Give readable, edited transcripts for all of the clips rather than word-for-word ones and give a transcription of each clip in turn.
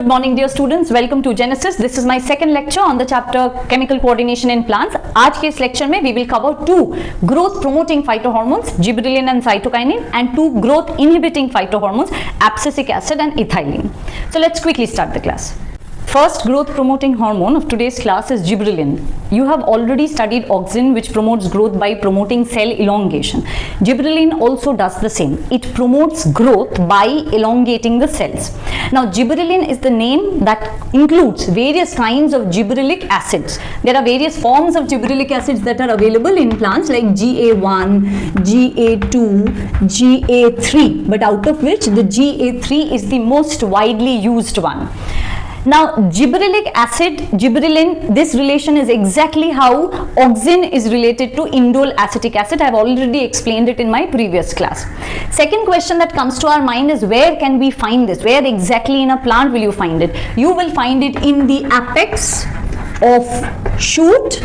Good morning dear students, welcome to Genesis. This is my second lecture on the chapter Chemical Coordination in Plants. आज के इस lecture में we will cover two growth promoting phytohormones, gibberellin and cytokinin, and two growth inhibiting phytohormones, abscisic acid and ethylene. So let's quickly start the class. First growth promoting hormone of today's class is gibberellin. You have already studied auxin, which promotes growth by promoting cell elongation. Gibberellin also does the same. It promotes growth by elongating the cells. Now gibberellin is the name that includes various kinds of gibberellic acids. There are various forms of gibberellic acids that are available in plants like GA1, GA2, GA3, but out of which the GA3 is the most widely used one. Now gibberellic acid, gibberellin, this relation is exactly how auxin is related to indole acetic acid. I have already explained it in my previous class. Second question that comes to our mind is, where can we find this? Where exactly in a plant will you find it? You will find it in the apex of shoot,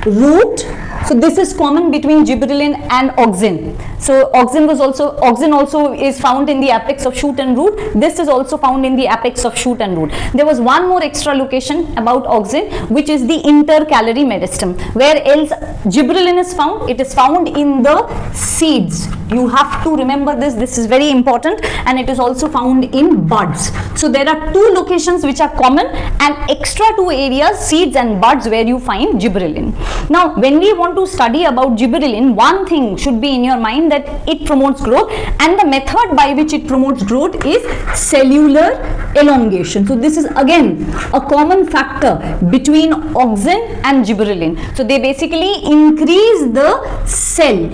root. So this is common between gibberellin and auxin. So auxin also is found in the apex of shoot and root. This is also found in the apex of shoot and root. There was one more extra location about auxin, which is the intercalary meristem. Where else gibberellin is found? It is found in the seeds. You have to remember this. This is very important, and it is also found in buds. So there are two locations which are common, and extra two areas, seeds and buds, where you find gibberellin. Now when we want to study about gibberellin, one thing should be in your mind, that it promotes growth, and the method by which it promotes growth is cellular elongation. So this is again a common factor between auxin and gibberellin. So they basically increase the cell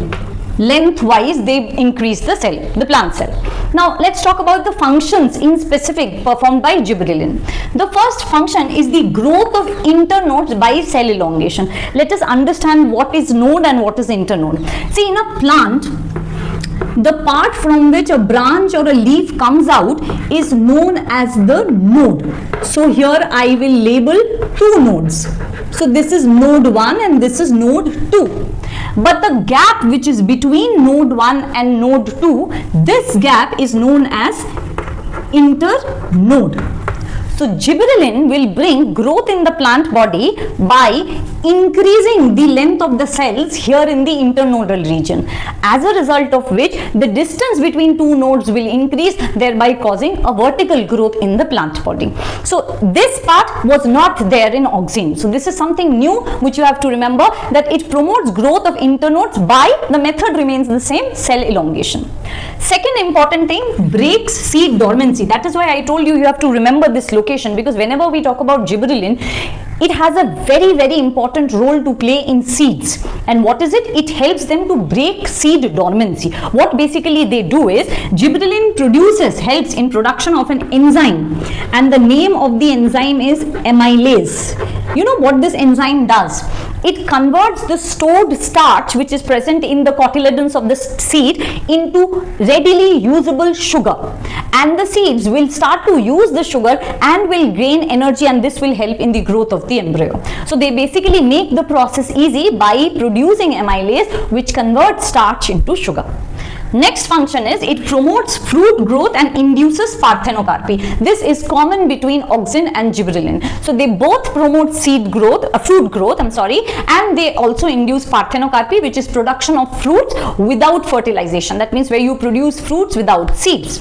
lengthwise, they increase the cell, the plant cell. Now let's talk about the functions in specific performed by gibberellin. The first function is the growth of internodes by cell elongation. Let us understand what is node and what is internode. See, in a plant, the part from which a branch or a leaf comes out is known as the node. So here I will label two nodes. So this is node 1 and this is node 2. But the gap which is between node 1 and node 2, this gap is known as internode. So gibberellin will bring growth in the plant body by increasing the length of the cells here in the internodal region, as a result of which the distance between two nodes will increase, thereby causing a vertical growth in the plant body. So this part was not there in auxin. So this is something new which you have to remember, that it promotes growth of internodes by, the method remains the same, cell elongation. Second important thing, breaks seed dormancy. That is why I told you have to remember this location, because whenever we talk about gibberellin, it has a very, very important role to play in seeds. And what is it? It helps them to break seed dormancy. What basically they do is, gibberellin helps in production of an enzyme, and the name of the enzyme is amylase. You know what this enzyme does? It converts the stored starch which is present in the cotyledons of the seed into readily usable sugar, and the seeds will start to use the sugar and will gain energy, and this will help in the growth of the embryo. So they basically make the process easy by producing amylase, which converts starch into sugar. Next function is, it promotes fruit growth and induces parthenocarpy. This is common between auxin and gibberellin. So they both promote fruit growth, and they also induce parthenocarpy, which is production of fruits without fertilization. That means where you produce fruits without seeds.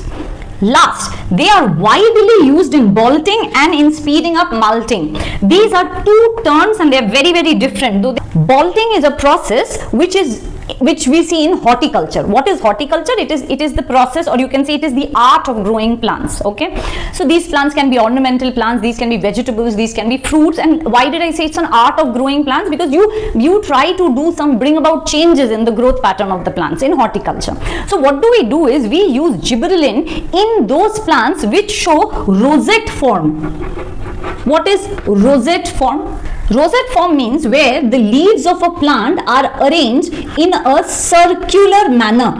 Last, they are widely used in bolting and in speeding up malting. These are two terms and they are very, very different. Bolting is a process which we see in horticulture. What is horticulture? It is the process, or you can say it is the art of growing plants. Okay, so these plants can be ornamental plants, these can be vegetables, these can be fruits. And why did I say it's an art of growing plants? Because you try to bring about changes in the growth pattern of the plants in horticulture. So what do? Is we use gibberellin in those plants which show rosette form. What is rosette form? Rosette form means where the leaves of a plant are arranged in a circular manner.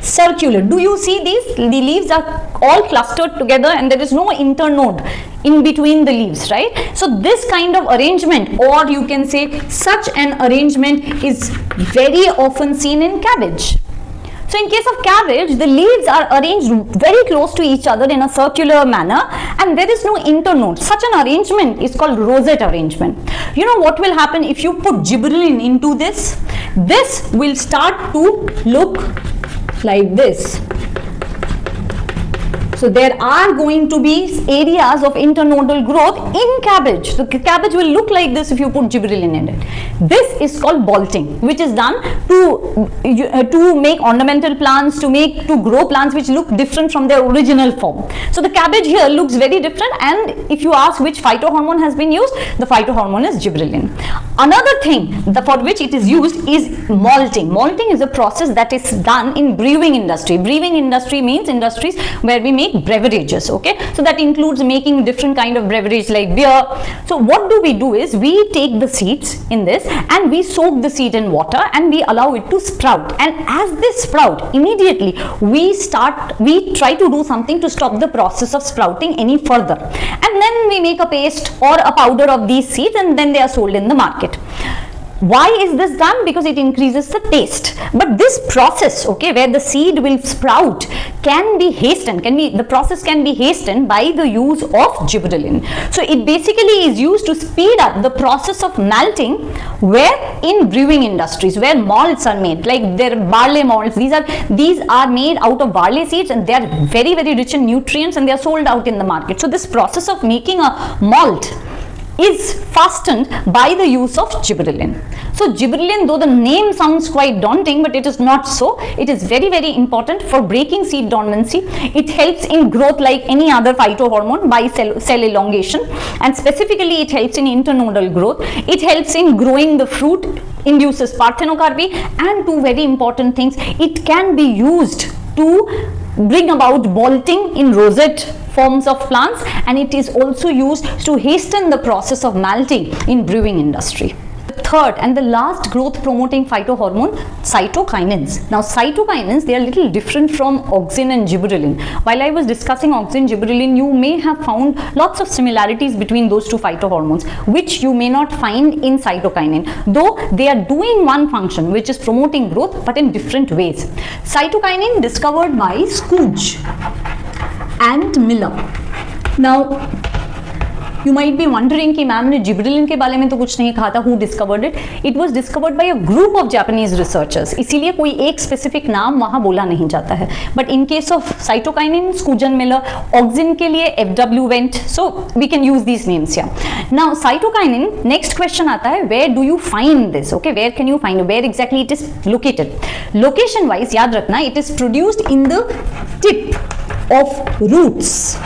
Circular. Do you see these? The leaves are all clustered together and there is no internode in between the leaves, right? So this kind of arrangement, or you can say such an arrangement, is very often seen in cabbage. So in case of cabbage, the leaves are arranged very close to each other in a circular manner, and there is no internode. Such an arrangement is called rosette arrangement. You know what will happen if you put gibberellin into this? This will start to look like this. So there are going to be areas of internodal growth in cabbage. So cabbage will look like this if you put gibberellin in it. This is called bolting, which is done to make ornamental plants, to grow plants which look different from their original form. So the cabbage here looks very different, and if you ask which phytohormone has been used, the phytohormone is gibberellin. Another thing for which it is used is malting. Malting is a process that is done in brewing industry. Brewing industry means industries where we make beverages, okay? So that includes making different kind of beverage like beer. So what do is we take the seeds in this and we soak the seed in water and we allow it to sprout, and as they sprout, immediately we try to do something to stop the process of sprouting any further, and then we make a paste or a powder of these seeds, and then they are sold in the market. Why is this done? Because it increases the taste. But this process, okay, where the seed will sprout can be hastened, the process can be hastened by the use of gibberellin. So it basically is used to speed up the process of malting, where in brewing industries where malts are made, like their barley malts, these are made out of barley seeds, and they are very, very rich in nutrients, and they are sold out in the market. So this process of making a malt is fastened by the use of gibberellin. So gibberellin, though the name sounds quite daunting, but it is not so. It is very, very important for breaking seed dormancy. It helps in growth like any other phytohormone by cell elongation, and specifically it helps in internodal growth. It helps in growing the fruit, induces parthenocarpy, and two very important things, it can be used to bring about bolting in rosette forms of plants, and it is also used to hasten the process of malting in brewing industry. The third and the last growth promoting phytohormone, cytokinins. Now cytokinins, they are a little different from auxin and gibberellin. While I was discussing auxin, gibberellin, you may have found lots of similarities between those two phytohormones, which you may not find in cytokinin, though they are doing one function, which is promoting growth, but in different ways. Cytokinin discovered by Scooge and Miller. Now you might be wondering कि ma'am ने gibberellin के बारे में तो कुछ नहीं कहा था, who discovered it? It was discovered by a group of Japanese researchers. इसीलिए कोई एक specific नाम वहाँ बोला नहीं जाता है. But in case of cytokinin, Scooge and Miller, auxin के लिए FW Wendt, so we can use these names here. Now cytokinin, next question आता है, where do you find this? Okay, where can you find? Where exactly it is located? Location wise, याद रखना, it is produced in the tip of roots.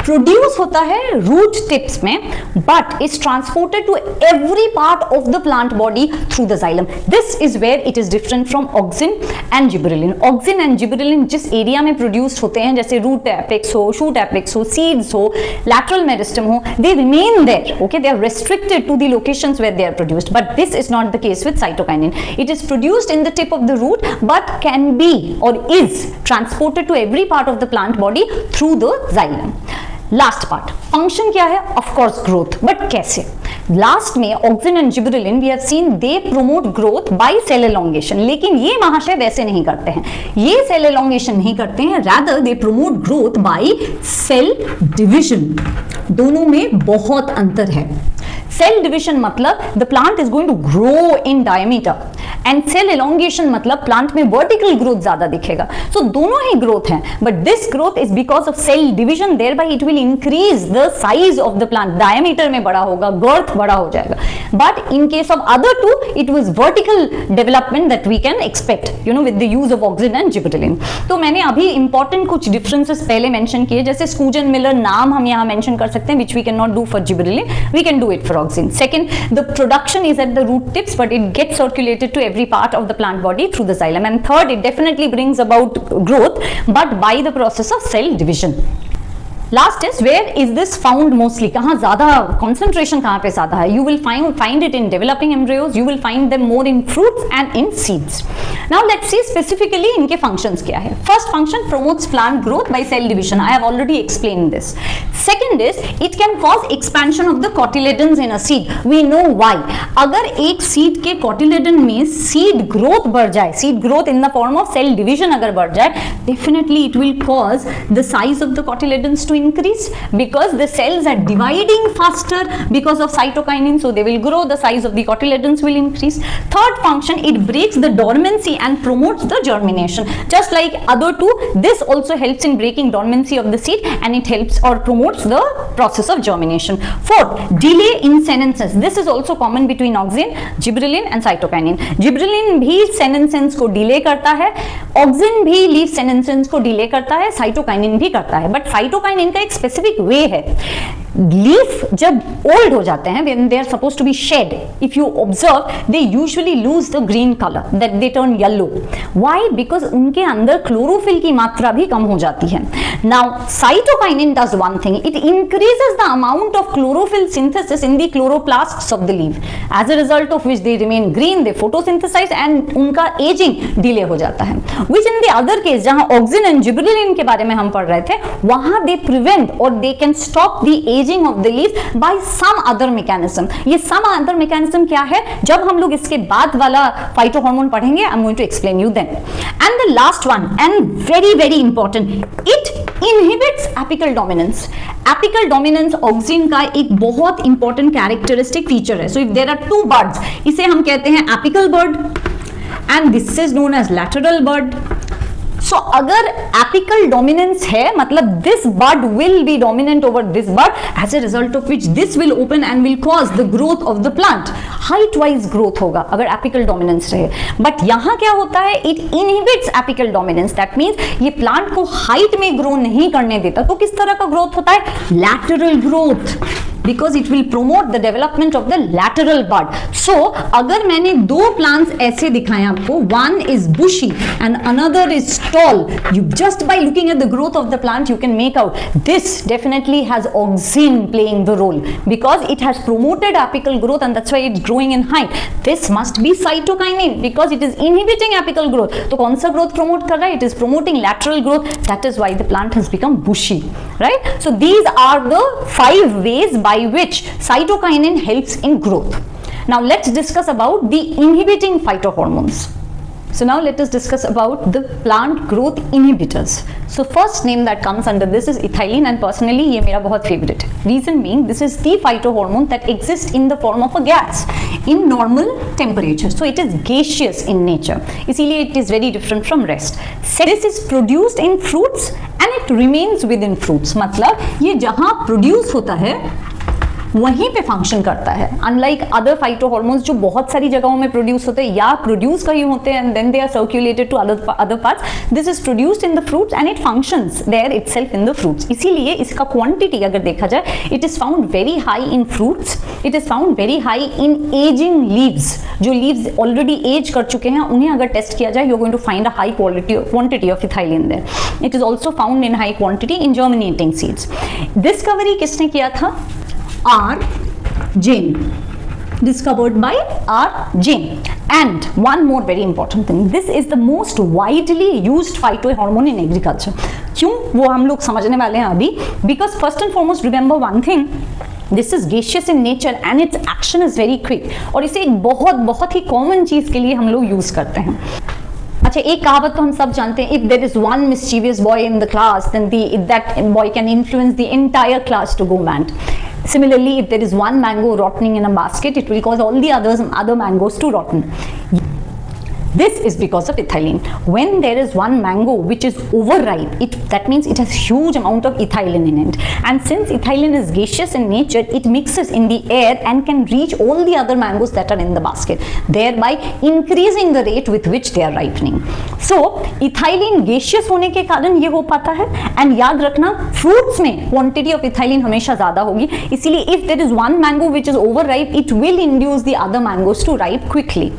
Produce होता है root tips में, but is transported to every part of the plant body through the xylem. This is where it is different from auxin and gibberellin. Auxin and gibberellin जिस area में produce होते हैं, जैसे root apex हो, shoot apex हो, seeds हो, lateral meristem हो, they remain there. Okay, they are restricted to the locations where they are produced, but this is not the case with cytokinin. It is produced in the tip of the root, but can be or is transported to every part of the plant body through the xylem. Last part, function क्या है? Of course growth, but कैसे? Last में auxin and gibberellin we have seen they promote growth by cell elongation, लेकिन ये महाशय वैसे नहीं करते हैं. ये सेल एलोंगेशन नहीं करते हैं, rather they promote growth by cell division. दोनों में बहुत अंतर है. सेल डिविजन मतलब the plant is going to grow in diameter, and cell elongation मतलब प्लांट में वर्टिकल ग्रोथ ज्यादा दिखेगा. सो दोनों ही ग्रोथ हैं, but this growth is because of cell division, thereby it will increase the size of the plant. Diameter में बड़ा होगा, गर्थ बड़ा हो जाएगा. But in case of other two, it was vertical development that we can expect, you know, with the use of auxin and gibberellin. तो मैंने अभी important कुछ डिफरेंसेस पहले मेंशन किए, जैसे स्कूज एंड मिलर नाम हम यहाँ मेंशन कर सकते हैं, which we can not do for gibberellin, we can do it for auxin. Second, the production is at the root tips, but it gets circulated to every part of the plant body through the xylem. And third, it definitely brings about growth, but by the process of cell division. Last is where is this found mostly, कहाँ ज्यादा concentration कहाँ पे ज्यादा है? You will find it in developing embryos, you will find them more in fruits and in seeds. Now let's see specifically इनके functions क्या है. First function, promotes plant growth by cell division. I have already explained this. Second is it can cause expansion of the cotyledons in a seed. We know why. अगर एक seed के cotyledon में seed growth बढ़ जाए, seed growth in the form of cell division अगर बढ़ जाए, definitely it will cause the size of the cotyledons to increase because the cells are dividing faster because of cytokinin, so they will grow, the size of the cotyledons will increase. Third function, it breaks the dormancy and promotes the germination. Just like other two, this also helps in breaking dormancy of the seed and it helps or promotes the process of germination. Fourth, delay in senescence. This is also common between auxin, gibberellin and cytokinin. Gibberellin भी senescence को delay करता है, auxin भी leaf senescence को delay करता है, cytokinin भी करता है. But cytokinin का एक स्पेसिफिक वे है. लीफ जब ओल्ड हो जाते हैं, when they are supposed to be shed, if you observe, they usually lose the green color, that they turn yellow. Why? Because उनके अंदर क्लोरोफिल की मात्रा भी कम हो जाती है. Now, cytokinin does one thing. It increases the amount of chlorophyll synthesis in the chloroplasts of the leaf. As a result of which they remain green, they photosynthesize and उनका aging delay हो जाता है. Which in the other case, जहाँ auxin and gibberellin के बारे में हम पढ़ रहे थे, वहाँ they prevent or they can stop the aging of the leaf by some other mechanism. ये some other mechanism क्या है? जब हम लोग इसके बाद वाला phytohormone पढ़ेंगे, I'm going to explain you then. And the last one, and very very important, it inhibits apical dominance. Apical dominance auxin का एक बहुत important characteristic feature है. So if there are two buds, इसे हम कहते हैं apical bud and this is known as lateral bud. So अगर apical dominance है, मतलब this bud will be dominant over this bud, as a result of which this will open and will cause the growth of the plant. Height wise growth होगा अगर apical dominance रहे. But यहाँ क्या होता है? It inhibits apical dominance. That means ये plant को height में grow नहीं करने देता. तो किस तरह का growth होता है? Lateral growth. Because it will promote the development of the lateral bud. So अगर मैंने दो plants ऐसे दिखाए आपको, one is bushy and another is tall, you just by looking at the growth of the plant you can make out this definitely has auxin playing the role because it has promoted apical growth and that's why it's growing in height. This must be cytokinin because it is inhibiting apical growth. तो कौन सा growth promote कर रहा है? It is promoting lateral growth. That is why the plant has become bushy, right? So these are the 5 ways by which cytokinin helps in growth. Now let's discuss about the inhibiting phytohormones. So now let us discuss about the plant growth inhibitors. So first name that comes under this is ethylene and personally ये मेरा बहुत favorite है. Reason being this is the phytohormone that exists in the form of a gas in normal temperature. So it is gaseous in nature. इसीलिए it is very different from rest. This is produced in fruits and it remains within fruits. मतलब ये जहाँ produce होता है वहीं पे function करता है. अनलाइक अदर फाइटोहॉर्मोन्स जो बहुत सारी जगहों में प्रोड्यूस होते हैं या प्रोड्यूस कहीं होते हैं and then they are circulated to other parts, this is produced in the fruits and it functions there itself in the fruits. इसीलिए इसका क्वांटिटी अगर देखा जाए, it is found very high in fruits, it is found very high in ageing leaves. जो leaves already age कर चुके हैं उन्हें अगर टेस्ट किया जाए, you are going to find a high quantity of ethylene there. It is also found in high quantity in germinating seeds. Discovery किसने किया था? R. Jane, discovered by R. Jane. And one more very important thing, this is the most widely used phytohormone in agriculture. क्यों? वो हम लोग समझने वाले हैं अभी. Because first and foremost remember one thing, this is gaseous in nature and its action is very quick. और इसे एक बहुत ही कॉमन चीज के लिए हम लोग यूज करते हैं. अच्छा, एक कहावत तो हम सब जानते हैं, if there is one mischievous boy in the class then that boy can influence the entire class to go mad. Similarly, if there is one mango rotting in a basket, it will cause all the other mangoes to rotten. This is because of ethylene. When there is one mango which is overripe, that means it has huge amount of ethylene in it. And since ethylene is gaseous in nature, it mixes in the air and can reach all the other mangoes that are in the basket, thereby increasing the rate with which they are ripening. So, ethylene gaseous होने के कारण ये हो पाता है. And याद रखना, fruits में quantity of ethylene हमेशा ज़्यादा होगी. इसीलिए if there is one mango which is overripe, it will induce the other mangoes to ripe quickly.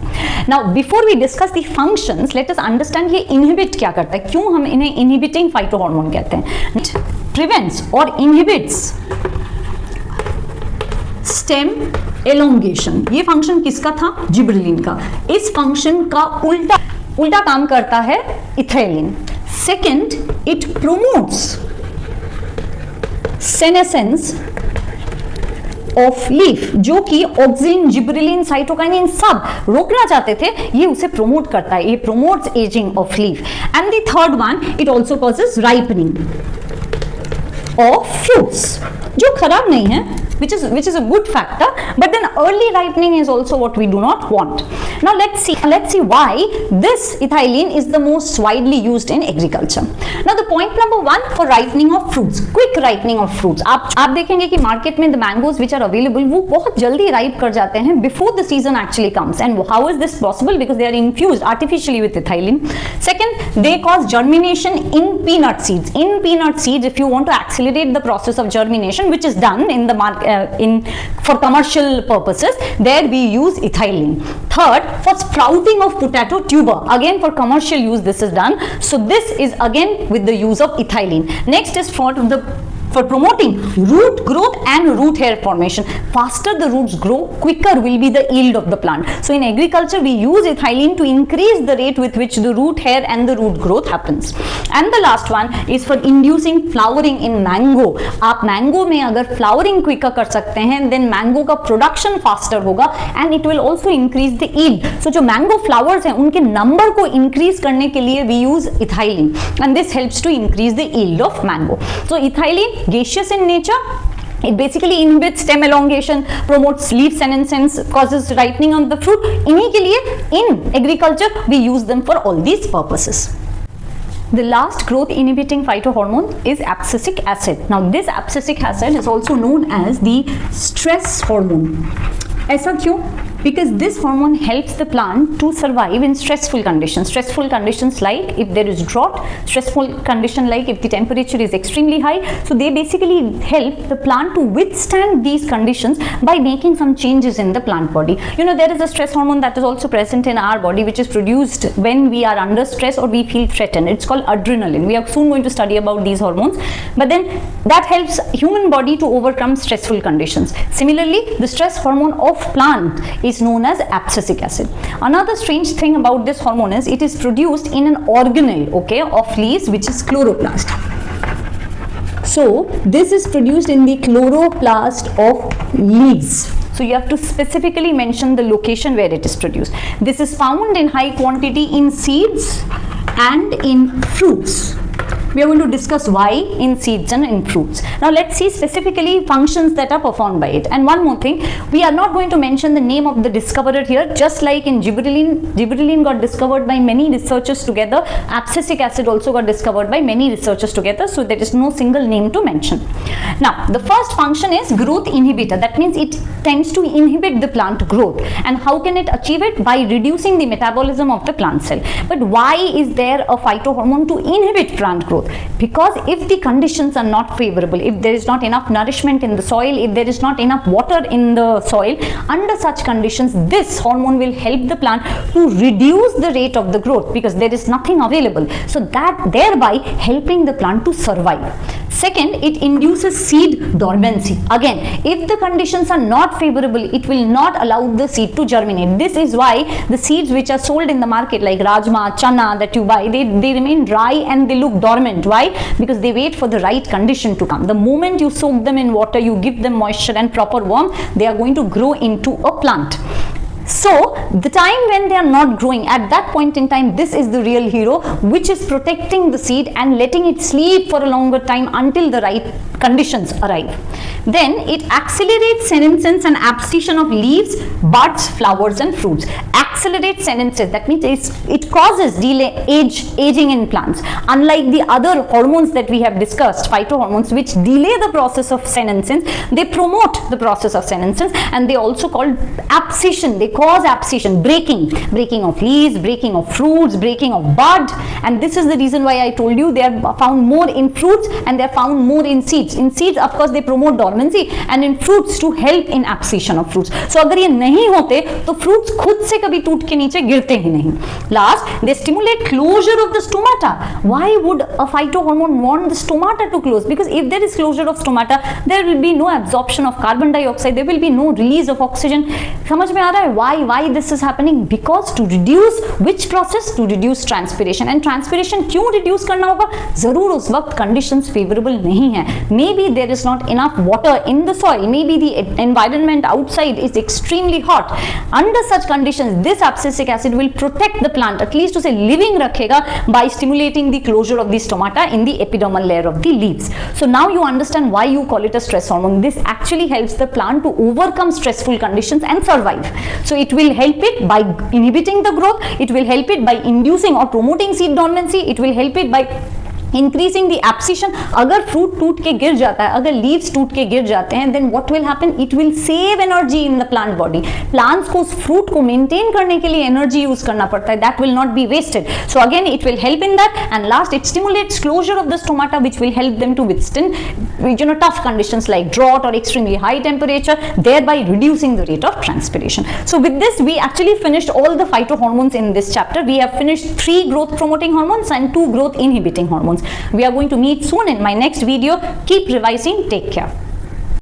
Now, before we discuss the functions, let us understand ये inhibit क्या करता है, क्यों हम इन्हें inhibiting phytohormone कहते हैं. prevents or inhibits stem elongation. ये फंक्शन किसका था? जिबरेलिन का. इस फंक्शन का उल्टा काम करता है ethylene. Second, it promotes senescence of leaf, जो कि ऑक्सिन, जिबरेलिन, साइटोकाइनिन सब रोकना चाहते थे, ये उसे प्रोमोट करता है. ये promotes ageing of leaf. And the third one, it also causes ripening of fruits, जो खराब नहीं है, which is a good factor, but then early ripening is also what we do not want. Now let's see why this ethylene is the most widely used in agriculture. Now the point number one, for ripening of fruits, quick ripening of fruits. आप देखेंगे कि market में the mangoes which are available वो बहुत जल्दी ripe कर जाते हैं before the season actually comes. And how is this possible? Because they are infused artificially with ethylene. Second, they cause germination in peanut seeds. In peanut seeds, if you want to accelerate the process of germination, which is done in the market for commercial purposes, there we use ethylene. Third, for sprouting of potato tuber, again for commercial use this is done. So this is again with the use of ethylene. Next is for promoting root growth and root hair formation. Faster the roots grow, quicker will be the yield of the plant. So in agriculture we use ethylene to increase the rate with which the root hair and the root growth happens. And the last one is for inducing flowering in mango. आप mango में अगर flowering quicker कर सकते हैं, then mango का production faster होगा and it will also increase the yield. So जो mango flowers हैं उनके number को increase करने के लिए we use ethylene, and this helps to increase the yield of mango. So ethylene, gaseous in nature, it basically inhibits stem elongation, promotes leaf senescence, causes ripening of the fruit. इन्हीं के लिए in agriculture we use them for all these purposes. The last growth inhibiting phytohormone is abscisic acid. Now this abscisic acid is also known as the stress hormone. ऐसा क्यों? Because this hormone helps the plant to survive in stressful conditions. Stressful conditions like if there is drought, stressful condition like if the temperature is extremely high. So they basically help the plant to withstand these conditions by making some changes in the plant body. You know, there is a stress hormone that is also present in our body, which is produced when we are under stress or we feel threatened. It's called adrenaline. We are soon going to study about these hormones, but then that helps human body to overcome stressful conditions. Similarly, the stress hormone of plant is known as abscisic acid. Another strange thing about this hormone is it is produced in an organelle, okay, of leaves, which is chloroplast. So this is produced in the chloroplast of leaves. So you have to specifically mention the location where it is produced. This is found in high quantity in seeds and in fruits. We are going to discuss why in seeds and in fruits. Now let's see specifically functions that are performed by it. And one more thing, we are not going to mention the name of the discoverer here. Just like in gibberellin got discovered by many researchers together, abscisic acid also got discovered by many researchers together, so there is no single name to mention. Now the first function is growth inhibitor. That means it tends to inhibit the plant growth. And how can it achieve it? By reducing the metabolism of the plant cell. But why is there a phytohormone to inhibit plant growth? Because if the conditions are not favorable, if there is not enough nourishment in the soil, if there is not enough water in the soil, under such conditions this hormone will help the plant to reduce the rate of the growth because there is nothing available, so that thereby helping the plant to survive. Second, it induces seed dormancy. Again, if the conditions are not favorable, it will not allow the seed to germinate. This is why the seeds which are sold in the market like rajma, chana that you buy, they remain dry and they look dormant. Why? Because they wait for the right condition to come. The moment you soak them in water, you give them moisture and proper warmth, they are going to grow into a plant. So the time when they are not growing, at that point in time, this is the real hero, which is protecting the seed and letting it sleep for a longer time until the right conditions arrive. Then it accelerates senescence and abscission of leaves, buds, flowers and fruits. Accelerates senescence, that means it causes aging in plants. Unlike the other hormones that we have discussed, phytohormones, which delay the process of senescence, they promote the process of senescence, and they also called abscission. They cause abscission, breaking of leaves, breaking of fruits, breaking of bud, and this is the reason why I told you they are found more in fruits and they are found more in seeds. In seeds, of course, they promote dormancy, and in fruits to help in abscission of fruits. So अगर ये नहीं होते तो fruits खुद से कभी टूट के नीचे गिरते ही नहीं. Last, they stimulate closure of the stomata. Why would a phytohormone want the stomata to close? Because if there is closure of stomata, there will be no absorption of carbon dioxide, there will be no release of oxygen. समझ में आ रहा है why this is happening? Because to reduce which process? To reduce transpiration. And transpiration क्यों reduce करना होगा? जरूर उस वक्त conditions favorable नहीं है. Maybe there is not enough water in the soil, maybe the environment outside is extremely hot. Under such conditions, this abscisic acid will protect the plant, at least उसे living रखेगा by stimulating the closure of the stomata in the epidermal layer of the leaves. So now you understand why you call it a stress hormone. This actually helps the plant to overcome stressful conditions and survive. So it will help it by inhibiting the growth, it will help it by inducing or promoting seed dormancy, it will help it by increasing the abscission. अगर fruit टूट के गिर जाता है, अगर leaves टूट के गिर जाते हैं, then what will happen? It will save energy in the plant body. Plants को उस फ्रूट को मेंटेन करने के लिए एनर्जी यूज करना पड़ता है. That will not be wasted. So again it will help in that. And last, it stimulates closure of the stomata which will help them to withstand tough conditions like drought or extremely high temperature, thereby reducing the rate of transpiration. So with this, we actually finished all the phytohormones in this chapter. We have finished 3 growth promoting hormones and 2 growth inhibiting hormones. We are going to meet soon in my next video. Keep revising. Take care.